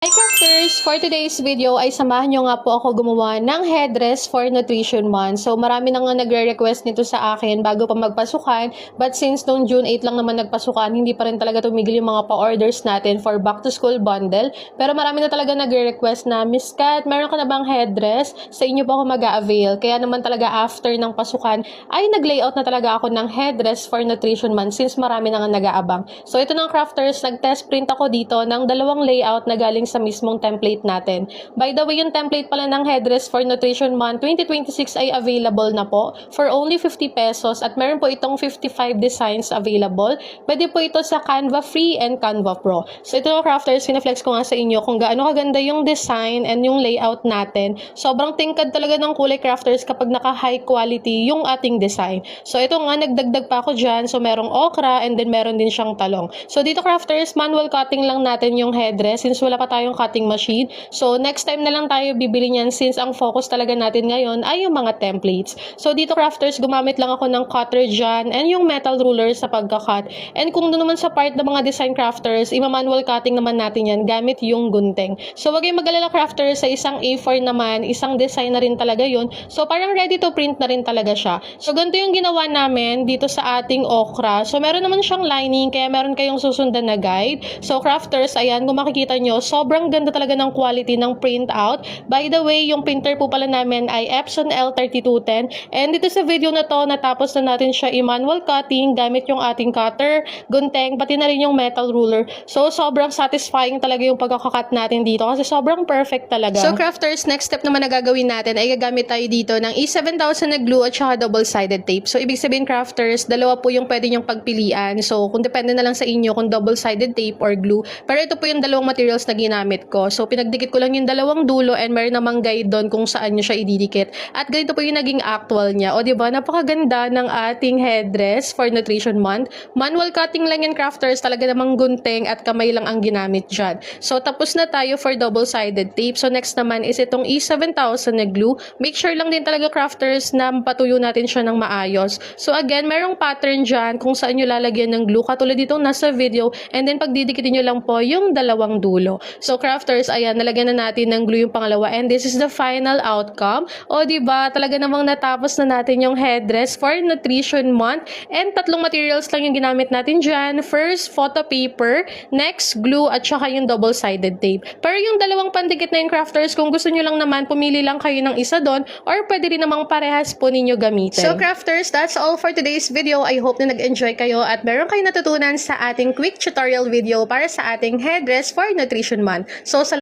Hi crafters! For today's video ay samahan nyo nga po ako gumawa ng headdress for Nutrition Month. So marami na nga nagre-request nito sa akin bago pa magpasukan. But since noong June 8 lang naman nagpasukan, hindi pa rin talaga tumigil yung mga pa-orders natin for back to school bundle. Pero marami na talaga nagre-request na, Miss Kat, meron ka na bang headdress? Sa inyo po ako mag-a-avail. Kaya naman talaga after ng pasukan ay nag-layout na talaga ako ng headdress for Nutrition Month since marami na nga nag-aabang. So ito ng crafters, nag-test print ako dito ng dalawang layout na galing sa mismong template natin. By the way, yung template pala ng headdress for Nutrition Month 2026 ay available na po for only 50 pesos at meron po itong 55 designs available. Pwede po ito sa Canva Free and Canva Pro. So ito mga crafters, sinaflex ko nga sa inyo kung gaano kaganda yung design and yung layout natin. Sobrang tingkad talaga ng kulay crafters kapag naka high quality yung ating design. So ito nga, nagdagdag pa ako dyan. So merong okra and then meron din siyang talong. So dito crafters, manual cutting lang natin yung headdress since wala pa tayong cutting machine. So next time na lang tayo bibili niyan since ang focus talaga natin ngayon ay yung mga templates. So dito crafters, gumamit lang ako ng cutter dyan and yung metal ruler sa pagkakat. And kung doon naman sa part ng mga design crafters, ima-manual cutting naman natin yan gamit yung gunting. So wag kayong mag-alala crafters, sa isang A4 naman, isang design na rin talaga yun. So parang ready to print na rin talaga siya. So ganito yung ginawa namin dito sa ating okra. So meron naman siyang lining kaya meron kayong susundan na guide. So crafters, ayan, kung makikita nyo, sobrang ganda talaga ng quality ng printout. By the way, yung printer po pala namin ay Epson L3210 and dito sa video na to, natapos na natin siya i-manual cutting gamit yung ating cutter, gunting, pati na rin yung metal ruler. So sobrang satisfying talaga yung pagkakakat natin dito kasi sobrang perfect talaga. So crafters, next step naman na gagawin natin ay gagamit tayo dito ng E7000 na glue at saka double-sided tape. So ibig sabihin crafters, dalawa po yung pwede nyong pagpilian. So kung depende na lang sa inyo kung double-sided tape or glue. Pero ito po yung dalawang materials na ginamit ko. So pinagdikit ko lang yung dalawang dulo and meron namang guide doon kung saan nyo siya ididikit. At ganito po yung naging actual niya. O diba, napakaganda ng ating headdress for Nutrition Month. Manual cutting lang yan crafters, talaga namang gunting at kamay lang ang ginamit dyan. So tapos na tayo for double-sided tape. So next naman is itong E7000 na glue. Make sure lang din talaga crafters na patuyo natin siya ng maayos. So again, merong pattern dyan kung saan nyo lalagyan ng glue katulad ditong nasa video and then pagdidikitin nyo lang po yung dalawang dulo. So crafters, ayan, nalagyan na natin ng glue yung pangalawa and this is the final outcome. O diba, talaga namang natapos na natin yung headdress for Nutrition Month and tatlong materials lang yung ginamit natin dyan. First, photo paper, next, glue at saka yung double-sided tape. Pero yung dalawang pandikit na yung crafters, kung gusto nyo lang naman, pumili lang kayo ng isa doon or pwede rin namang parehas po ninyo gamitin. So crafters, that's all for today's video. I hope na nag-enjoy kayo at meron kayo natutunan sa ating quick tutorial video para sa ating headdress for Nutrition Month. So